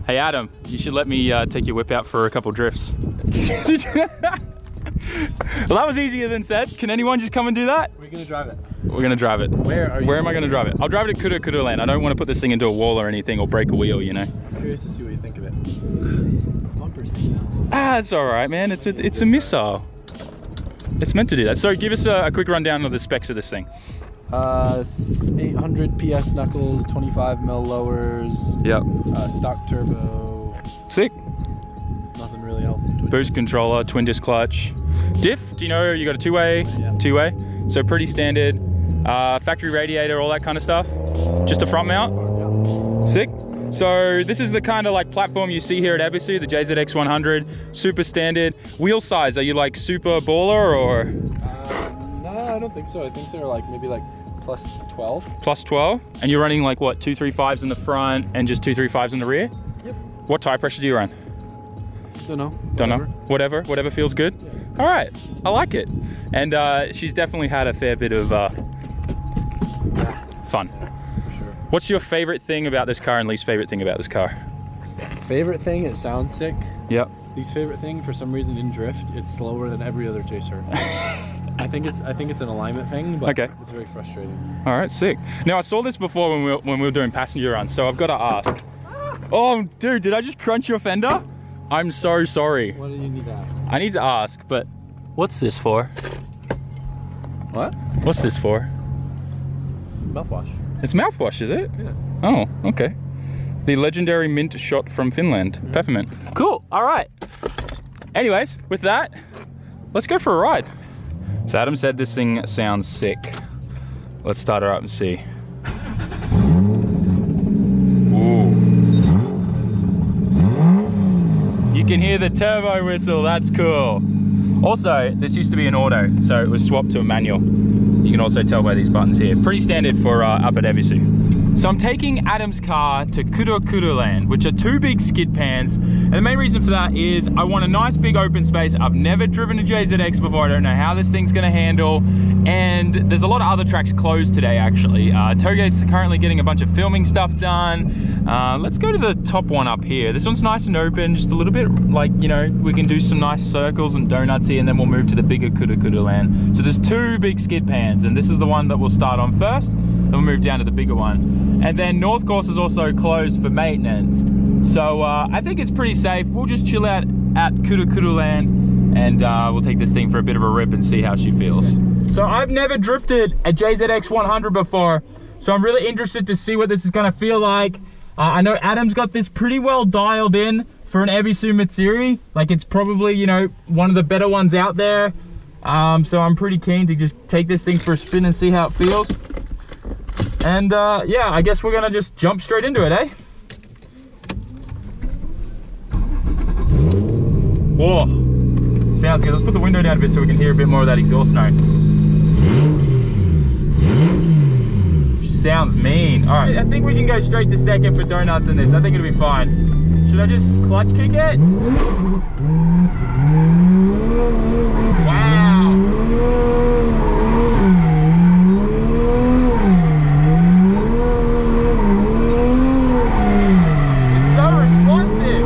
Hey Adam, you should let me take your whip out for a couple drifts. Well, that was easier than said. Can anyone just come and do that? We're gonna drive it. We're gonna drive it. Where are you? Where am I gonna drive it? I'll drive it at Kudu Land. I don't want to put this thing into a wall or anything or break a wheel, you know. I'm curious to see what you think of it. Ah, it's all right, man. It's a missile. It's meant to do that. So give us a quick rundown of the specs of this thing. 800 PS knuckles, 25mm lowers. Yep. Stock turbo. Sick. Nothing really else. Boost controller, twin disc clutch. Diff, do you know you got a two-way? Yeah. Two-way. So pretty standard. Factory radiator, all that kind of stuff. Just a front mount. Yeah. Sick. So this is the kind of like platform you see here at Ebisu, the JZX100, super standard. Wheel size, are you like super baller or? No, I don't think so. I think they're like maybe like plus 12. Plus 12? And you're running like what, 235s in the front and just 235s in the rear? Yep. What tire pressure do you run? Don't know. Don't know. Whatever feels good. Yeah. All right, I like it. And she's definitely had a fair bit of fun. Yeah, for sure. What's your favorite thing about this car and least favorite thing about this car? Favorite thing, it sounds sick. Yep. Least favorite thing, for some reason in drift, it's slower than every other chaser. I think it's an alignment thing, but okay. It's very frustrating. All right, sick. Now I saw this before when we were doing passenger runs, so I've got to ask. Oh, dude, did I just crunch your fender? I'm so sorry. What do you need to ask? I need to ask, but what's this for? What? What's this for? Mouthwash. It's mouthwash, is it? Yeah. Oh, okay. The legendary mint shot from Finland, peppermint. Cool, all right. Anyways, with that, let's go for a ride. So Adam said this thing sounds sick. Let's start her up and see. Ooh. You can hear the turbo whistle, that's cool. Also, this used to be an auto, so it was swapped to a manual. You can also tell by these buttons here. Pretty standard for up at Ebisu. So I'm taking Adam's car to Kudu Land, which are two big skid pans. And the main reason for that is I want a nice big open space. I've never driven a JZX before. I don't know how this thing's gonna handle. And there's a lot of other tracks closed today, actually. Toge's currently getting a bunch of filming stuff done. Let's go to the top one up here. This one's nice and open, just a little bit like, you know, we can do some nice circles and donuts here, and then we'll move to the bigger Kudu Land. So there's two big skid pans, and this is the one that we'll start on first. Then we'll move down to the bigger one. And then North Course is also closed for maintenance. So I think it's pretty safe. We'll just chill out at Kudu Land, and we'll take this thing for a bit of a rip and see how she feels. So I've never drifted a JZX100 before, so I'm really interested to see what this is gonna feel like. I know Adam's got this pretty well dialed in for an Ebisu Matsuri. Like, it's probably, you know, one of the better ones out there. So I'm pretty keen to just take this thing for a spin and see how it feels. And yeah, I guess we're gonna just jump straight into it, eh? Whoa, sounds good. Let's put the window down a bit so we can hear a bit more of that exhaust note. Sounds mean. All right, I think we can go straight to second for donuts in this. I think it'll be fine. Should I just clutch kick it? Wow. It's so responsive.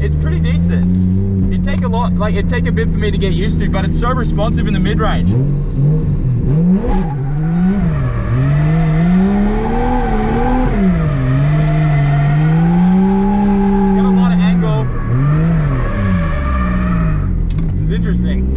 It's pretty decent. It'd take a lot, like it'd take a bit for me to get used to, but it's so responsive in the mid-range. It's got a lot of angle. It's interesting.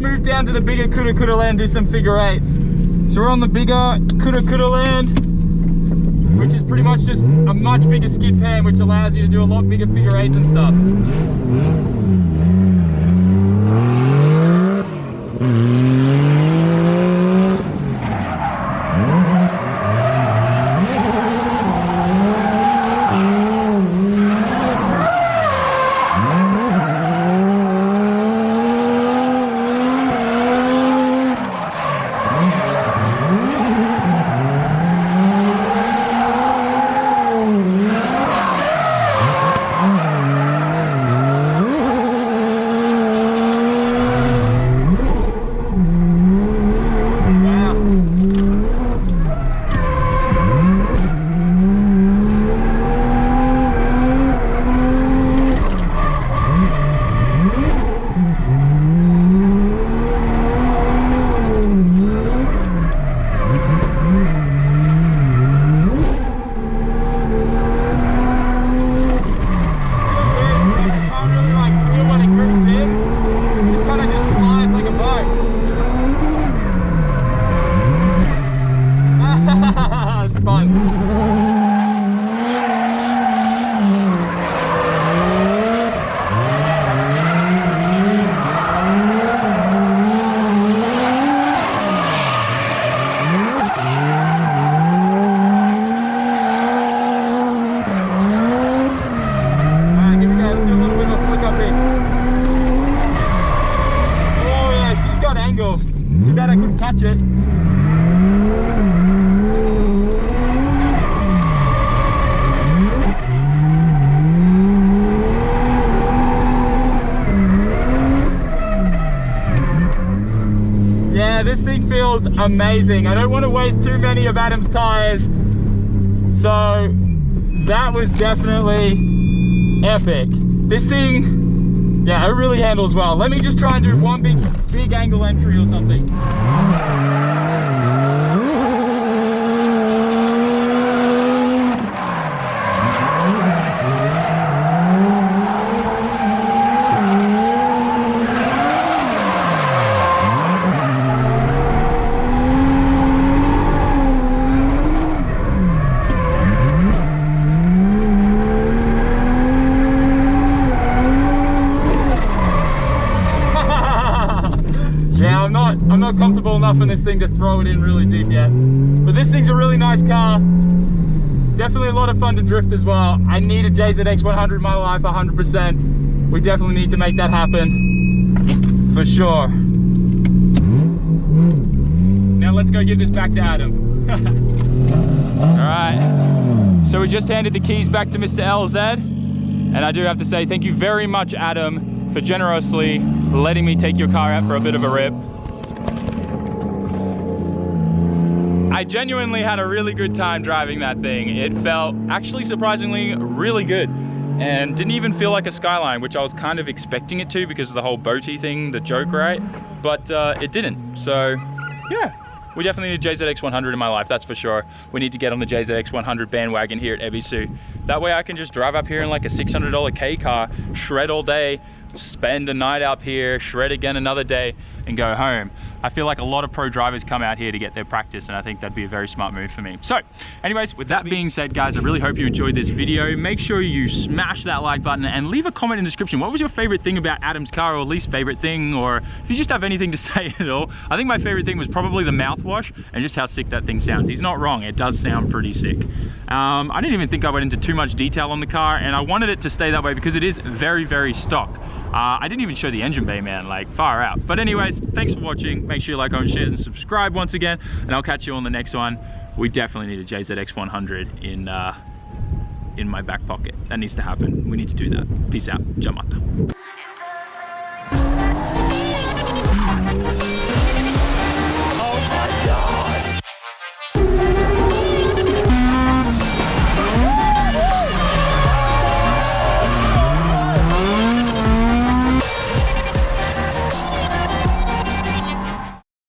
let's move down to the bigger Kura land, do some figure eights. So we're on the bigger Kura land, which is pretty much just a much bigger skid pan, which allows you to do a lot bigger figure eights and stuff. Too bad I couldn't catch it. Yeah, this thing feels amazing. I don't want to waste too many of Adam's tires, so that was definitely epic. This thing, yeah, it really handles well. Let me just try and do one big angle entry or something. I'm not comfortable enough in this thing to throw it in really deep yet. But this thing's a really nice car. Definitely a lot of fun to drift as well. I need a JZX100 in my life, 100%. We definitely need to make that happen, for sure. Now let's go give this back to Adam. All right, so we just handed the keys back to Mr. LZ. And I do have to say thank you very much, Adam, for generously letting me take your car out for a bit of a rip. I genuinely had a really good time driving that thing. It felt actually surprisingly really good and didn't even feel like a Skyline, which I was kind of expecting it to because of the whole boaty thing, the joke, right? But it didn't. So yeah, we definitely need a JZX100 in my life, that's for sure. We need to get on the JZX100 bandwagon here at Ebisu. That way I can just drive up here in like a $600 K car, shred all day, spend a night up here, shred again another day, and go home. I feel like a lot of pro drivers come out here to get their practice, and I think that'd be a very smart move for me. So anyways, with that being said, guys, I really hope you enjoyed this video. Make sure you smash that like button and leave a comment in the description. What was your favorite thing about Adam's car, or least favorite thing, or if you just have anything to say at all. I think my favorite thing was probably the mouthwash and just how sick that thing sounds. He's not wrong, it does sound pretty sick. I didn't even think I went into too much detail on the car, and I wanted it to stay that way because it is very, very stock. I didn't even show the engine bay, man, like far out. But anyways, thanks for watching. Make sure you like, comment, share, and subscribe once again, and I'll catch you on the next one. We definitely need a JZX100 in my back pocket. That needs to happen. We need to do that. Peace out. Jamata.